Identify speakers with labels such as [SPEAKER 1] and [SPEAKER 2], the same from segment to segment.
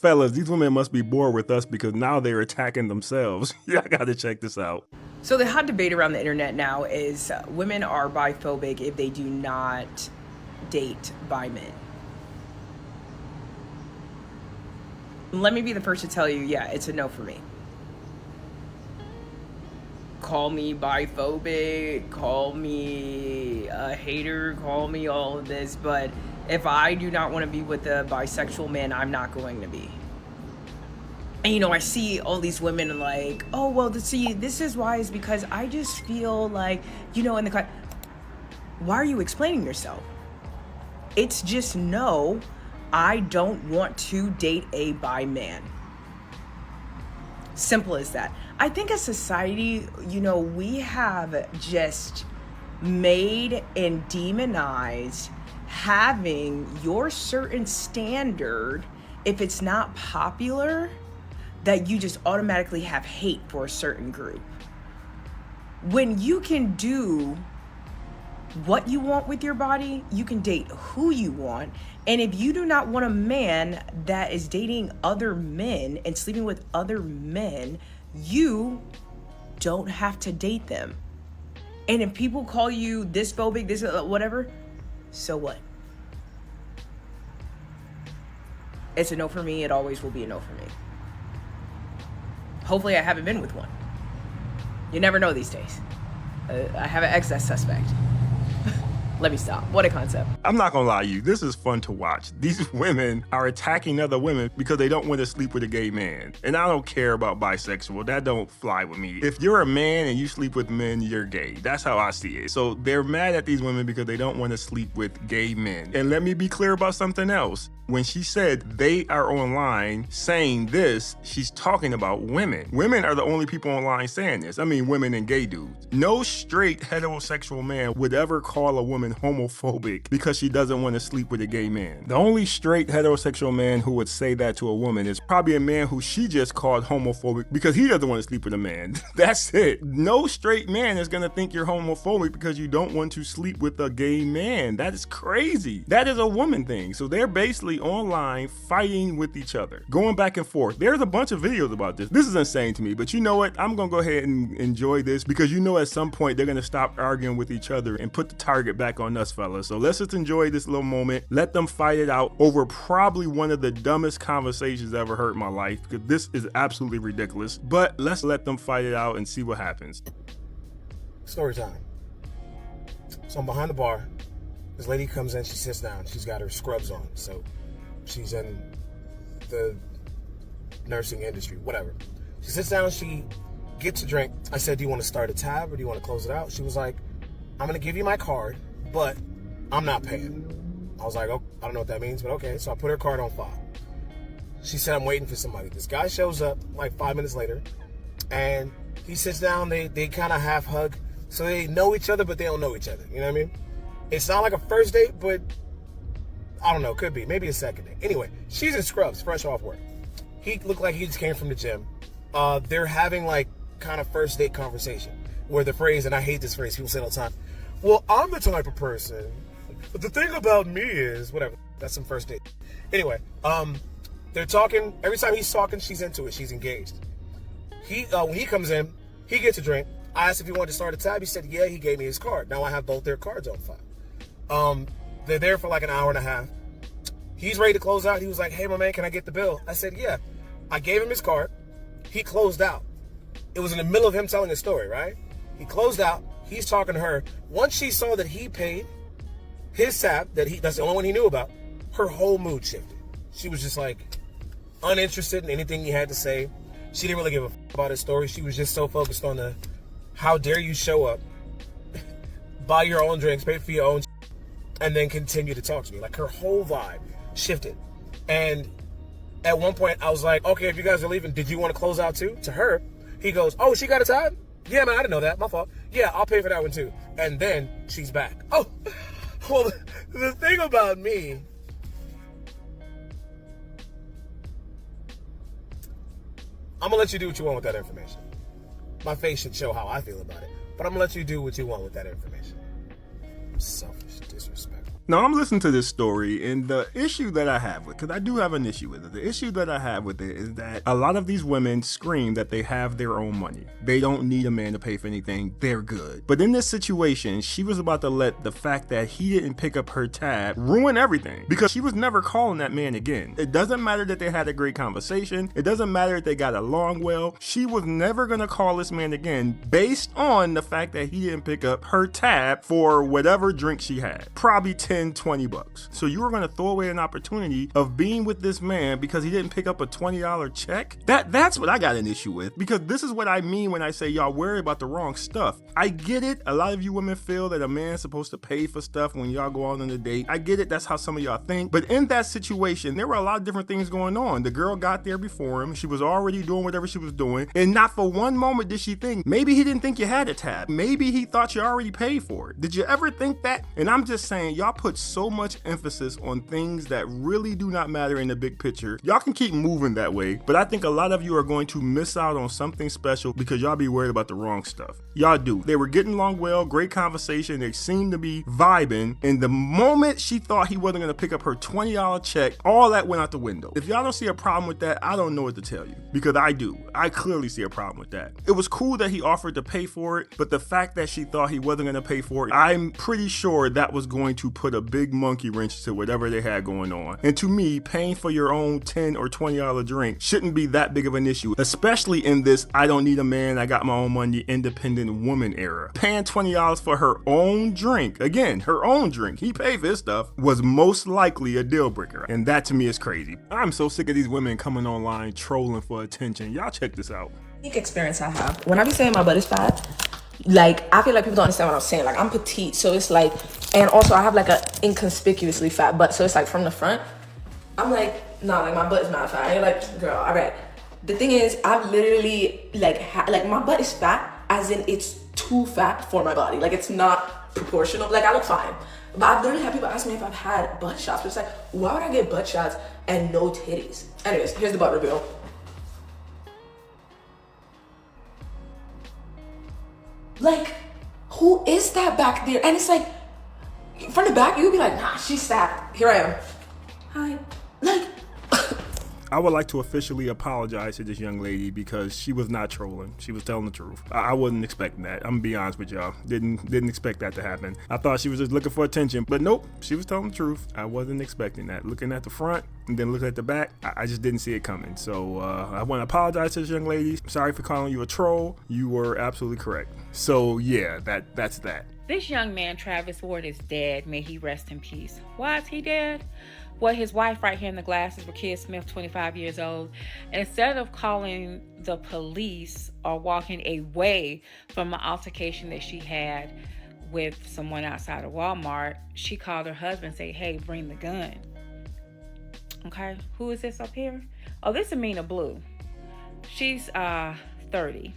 [SPEAKER 1] Fellas, these women must be bored with us because now they're attacking themselves. Yeah, I gotta check this out.
[SPEAKER 2] So the hot debate around the internet now is women are biphobic if they do not date bi men. Let me be the first to tell you, yeah, it's a no for me. Call me biphobic, call me a hater, call me all of this, but if I do not want to be with a bisexual man, I'm not going to be. And, you know, I see all these women like, oh, well, see, this is why, is because I just feel like, you know, why are you explaining yourself? It's just no, I don't want to date a bi man. Simple as that. I think as society, you know, we have just made and demonized having your certain standard. If it's not popular, that you just automatically have hate for a certain group. When you can do what you want with your body, you can date who you want. And if you do not want a man that is dating other men and sleeping with other men, you don't have to date them. And if people call you this phobic, this whatever, so what? It's a no for me. It always will be a no for me. Hopefully I haven't been with one. You never know these days. I have an ex that's suspect. Let me stop. What a concept.
[SPEAKER 1] I'm not gonna lie to you, this is fun to watch. These women are attacking other women because they don't want to sleep with a gay man. And I don't care about bisexual, that don't fly with me. If you're a man and you sleep with men, you're gay. That's how I see it. So they're mad at these women because they don't want to sleep with gay men. And let me be clear about something else. When she said they are online saying this, she's talking about women. Women are the only people online saying this. I mean, women and gay dudes. No straight heterosexual man would ever call a woman homophobic because she doesn't want to sleep with a gay man. The only straight heterosexual man who would say that to a woman is probably a man who she just called homophobic because he doesn't want to sleep with a man. That's it. No straight man is gonna think you're homophobic because you don't want to sleep with a gay man. That is crazy. That is a woman thing. So they're basically online fighting with each other, going back and forth. There's a bunch of videos about this. This is insane to me, but you know what? I'm gonna go ahead and enjoy this because you know at some point they're gonna stop arguing with each other and put the target back on us, fellas. So let's just enjoy this little moment. Let them fight it out over probably one of the dumbest conversations I ever heard in my life, because this is absolutely ridiculous. But let's let them fight it out and see what happens.
[SPEAKER 3] Story time. So I'm behind the bar. This lady comes in, she sits down. She's got her scrubs on. So she's in the nursing industry, whatever. She sits down, she gets a drink. I said, do you want to start a tab or do you want to close it out? She was like, I'm going to give you my card, but I'm not paying. I was like, oh, I don't know what that means, but okay. So I put her card on file. She said, I'm waiting for somebody. This guy shows up like 5 minutes later, and he sits down. They kind of half hug. So they know each other, but they don't know each other. You know what I mean? It's not like a first date, but I don't know. Could be. Maybe a second date. Anyway, she's in scrubs, fresh off work. He looked like he just came from the gym. They're having like kind of first date conversation where the phrase, and I hate this phrase, people say it all the time, well, I'm the type of person, but the thing about me is, whatever. That's some first date. Anyway, they're talking. Every time he's talking, she's into it. She's engaged. When he comes in, he gets a drink. I asked if he wanted to start a tab. He said, yeah, he gave me his card. Now I have both their cards on file. They're there for like an hour and a half. He's ready to close out. He was like, hey, my man, can I get the bill? I said, yeah. I gave him his card. He closed out. It was in the middle of him telling a story, right? He closed out. He's talking to her. Once she saw that he paid his tab, that's the only one he knew about, her whole mood shifted. She was just like uninterested in anything he had to say. She didn't really give a about his story. She was just so focused on the, how dare you show up, buy your own drinks, pay for your own, and then continue to talk to me. Like her whole vibe shifted. And at one point I was like, okay, if you guys are leaving, did you want to close out too? To her, he goes, oh, she got a tab? Yeah, man, I didn't know that. My fault. Yeah, I'll pay for that one too. And then she's back. Oh, well, the thing about me, I'm going to let you do what you want with that information. My face should show how I feel about it. But I'm going to let you do what you want with that information. Selfish, disrespectful.
[SPEAKER 1] Now, I'm listening to this story, and the issue that I have with, because I do have an issue with it, the issue that I have with it is that a lot of these women scream that they have their own money. They don't need a man to pay for anything. They're good. But in this situation, she was about to let the fact that he didn't pick up her tab ruin everything, because she was never calling that man again. It doesn't matter that they had a great conversation. It doesn't matter if they got along well. She was never going to call this man again based on the fact that he didn't pick up her tab for whatever drink she had. Probably $10-$20. So you were going to throw away an opportunity of being with this man because he didn't pick up a $20 check? That's what I got an issue with, because this is what I mean when I say y'all worry about the wrong stuff. I get it. A lot of you women feel that a man's supposed to pay for stuff when y'all go out on a date. I get it. That's how some of y'all think. But in that situation, there were a lot of different things going on. The girl got there before him. She was already doing whatever she was doing. And not for one moment did she think, maybe he didn't think you had a tab. Maybe he thought you already paid for it. Did you ever think that? And I'm just saying, y'all put so much emphasis on things that really do not matter in the big picture. Y'all can keep moving that way, but I think a lot of you are going to miss out on something special because y'all be worried about the wrong stuff. Y'all do. They were getting along well, great conversation. They seemed to be vibing. And the moment she thought he wasn't going to pick up her $20 check, all that went out the window. If y'all don't see a problem with that, I don't know what to tell you, because I do. I clearly see a problem with that. It was cool that he offered to pay for it, but the fact that she thought he wasn't going to pay for it, I'm pretty sure that was going to put a big monkey wrench to whatever they had going on. And to me, paying for your own $10 or $20 drink shouldn't be that big of an issue, especially in this I don't need a man, I got my own money, independent woman era. Paying $20 for her own drink, again, her own drink, he paid for his stuff, was most likely a deal breaker. And that to me is crazy. I'm so sick of these women coming online trolling for attention. Y'all check this out.
[SPEAKER 4] Unique experience I have. When I be saying my butt is fat, like, I feel like people don't understand what I'm saying. Like, I'm petite, so it's like, and also I have like a inconspicuously fat butt, so it's like from the front, I'm like, nah, like my butt is not fat. And you're like, girl, all right. The thing is, I've literally like my butt is fat, as in it's too fat for my body. Like, it's not proportional. Like, I look fine, but I've literally had people ask me if I've had butt shots. But it's like, why would I get butt shots and no titties? Anyways, here's the butt reveal. Like, who is that back there? And it's like, from the back, you would be like, nah, she's fat. Here I am. Hi. Like,
[SPEAKER 1] I would like to officially apologize to this young lady because she was not trolling. She was telling the truth. I wasn't expecting that. I'm gonna be honest with y'all. Didn't expect that to happen. I thought she was just looking for attention, but nope, she was telling the truth. I wasn't expecting that. Looking at the front and then looking at the back, I just didn't see it coming. So I want to apologize to this young lady. Sorry for calling you a troll. You were absolutely correct. So yeah, that's that.
[SPEAKER 5] This young man, Travis Ward, is dead. May he rest in peace. Why is he dead? Well, his wife right here in the glasses, Rakia Smith, 25 years old, instead of calling the police or walking away from an altercation that she had with someone outside of Walmart, she called her husband and said, hey, bring the gun. Okay, who is this up here? Oh, this is Amina Blue. She's 30.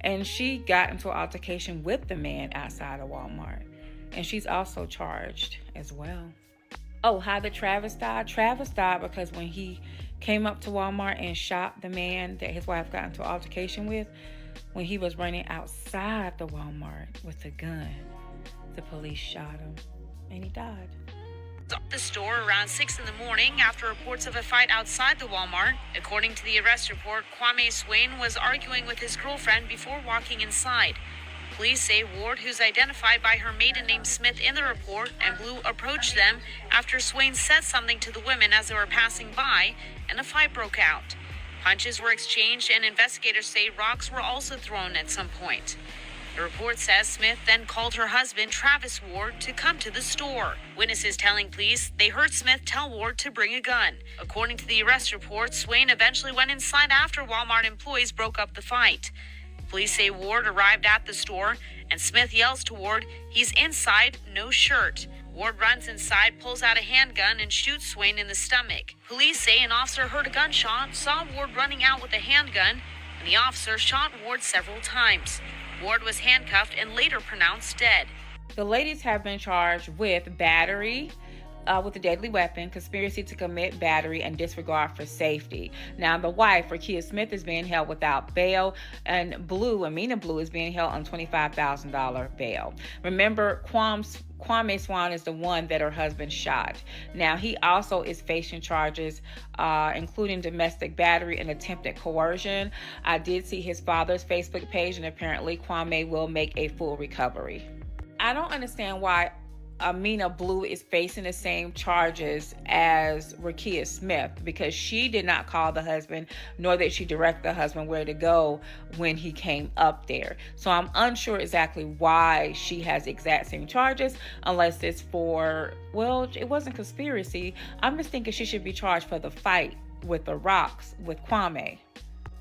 [SPEAKER 5] And she got into an altercation with the man outside of Walmart. And she's also charged as well. Oh, how did Travis die? Travis died because when he came up to Walmart and shot the man that his wife got into an altercation with, when he was running outside the Walmart with a gun, the police shot him and he died.
[SPEAKER 6] The store around 6 in the morning after reports of a fight outside the Walmart. According to the arrest report, Kwame Swain was arguing with his girlfriend before walking inside. Police say Ward, who's identified by her maiden name Smith in the report, and Blue approached them after Swain said something to the women as they were passing by, and a fight broke out. Punches were exchanged, and investigators say rocks were also thrown at some point. The report says Smith then called her husband, Travis Ward, to come to the store. Witnesses telling police they heard Smith tell Ward to bring a gun. According to the arrest report, Swain eventually went inside after Walmart employees broke up the fight. Police say Ward arrived at the store, and Smith yells to Ward, he's inside, no shirt. Ward runs inside, pulls out a handgun, and shoots Swain in the stomach. Police say an officer heard a gunshot, saw Ward running out with a handgun, and the officer shot Ward several times. Ward was handcuffed and later pronounced dead.
[SPEAKER 5] The ladies have been charged with battery with a deadly weapon, conspiracy to commit battery, and disregard for safety. Now, the wife, Rakia Smith, is being held without bail, and Amina Blue, is being held on $25,000 bail. Remember, Kwame Swan is the one that her husband shot. Now, he also is facing charges, including domestic battery and attempted coercion. I did see his father's Facebook page, and apparently Kwame will make a full recovery. I don't understand why Amina Blue is facing the same charges as Rekia Smith, because she did not call the husband, nor did she direct the husband where to go when he came up there. So I'm unsure exactly why she has the exact same charges, unless it's for, well, it wasn't conspiracy. I'm just thinking she should be charged for the fight with the rocks with Kwame.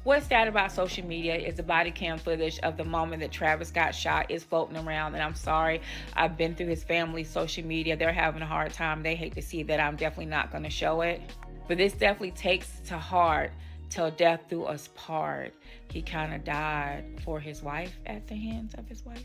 [SPEAKER 5] What's sad about social media is the body cam footage of the moment that Travis got shot is floating around. And I'm sorry, I've been through his family's social media. They're having a hard time. They hate to see that. I'm definitely not going to show it. But this definitely takes to heart till death do us part. He kind of died for his wife at the hands of his wife.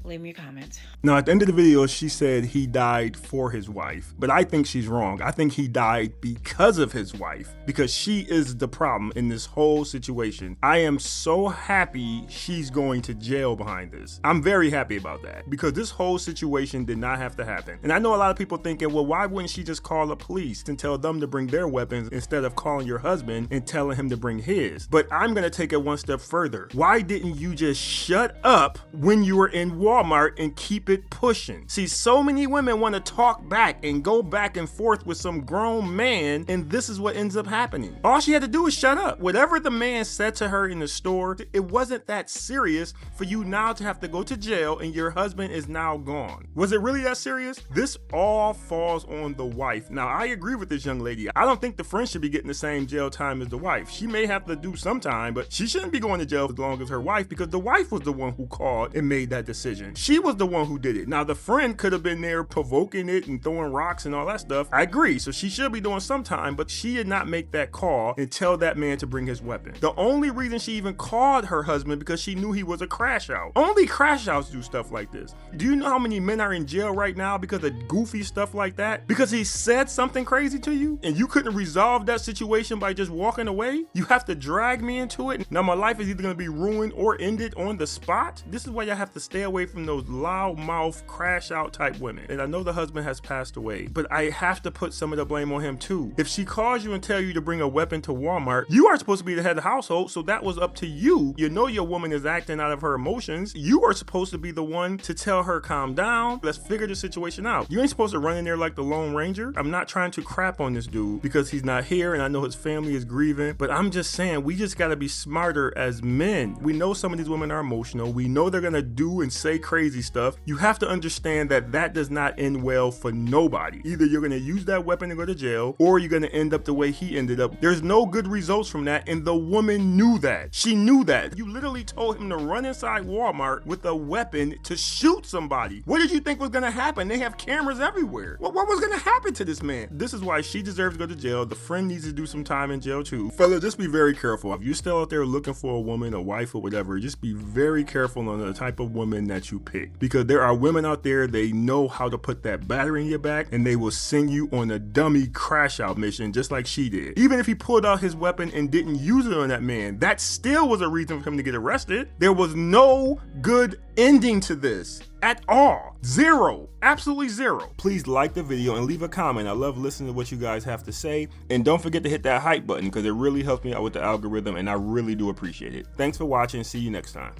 [SPEAKER 5] Leave me your comments.
[SPEAKER 1] Now, at the end of the video, she said he died for his wife, but I think she's wrong. I think he died because of his wife, because she is the problem in this whole situation. I am so happy she's going to jail behind this. I'm very happy about that, because this whole situation did not have to happen. And I know a lot of people thinking, well, why wouldn't she just call the police and tell them to bring their weapons instead of calling your husband and telling him to bring his? But I'm going to take it one step further. Why didn't you just shut up when you were in Walmart and keep it pushing? See, so many women want to talk back and go back and forth with some grown man, and this is what ends up happening. All she had to do was shut up. Whatever the man said to her in the store, it wasn't that serious for you now to have to go to jail and your husband is now gone. Was it really that serious? This all falls on the wife. Now, I agree with this young lady. I don't think the friend should be getting the same jail time as the wife. She may have to do some time, but she shouldn't be going to jail as long as her wife, because the wife was the one who called and made that decision. She was the one who did it. Now, the friend could have been there provoking it and throwing rocks and all that stuff. I agree. So she should be doing some time, but she did not make that call and tell that man to bring his weapon. The only reason she even called her husband because she knew he was a crash out. Only crash outs do stuff like this. Do you know how many men are in jail right now because of goofy stuff like that? Because he said something crazy to you and you couldn't resolve that situation by just walking away? You have to drag me into it. Now my life is either going to be ruined or ended on the spot. This is why you have to stay away from those loudmouth crash out type women. And I know the husband has passed away, but I have to put some of the blame on him too. If she calls you and tell you to bring a weapon to Walmart, you are supposed to be the head of the household, so that was up to you. You know your woman is acting out of her emotions. You are supposed to be the one to tell her, calm down, let's figure the situation out. You ain't supposed to run in there like the Lone Ranger. I'm not trying to crap on this dude because he's not here and I know his family is grieving, but I'm just saying we just gotta be smarter as men. We know some of these women are emotional. We know they're gonna do and say crazy stuff. You have to understand that that does not end well for nobody. Either you're gonna use that weapon and go to jail, or you're gonna end up the way he ended up. There's no good results from that, and the woman knew that. She knew that. You literally told him to run inside Walmart with a weapon to shoot somebody. What did you think was gonna happen? They have cameras everywhere. What was gonna happen to this man? This is why she deserves to go to jail. The friend needs to do some time in jail too. Fella, just be very careful. If you're still out there looking for a woman, a wife, or whatever, just be very careful on the type of woman that you pick. Because there are women out there, they know how to put that battery in your back, and they will send you on a dummy crash out mission just like she did. Even if he pulled out his weapon and didn't use it on that man, that still was a reason for him to get arrested. There was no good ending to this at all. Zero. Absolutely zero. Please like the video and leave a comment. I love listening to what you guys have to say. And don't forget to hit that hype button because it really helps me out with the algorithm and I really do appreciate it. Thanks for watching. See you next time.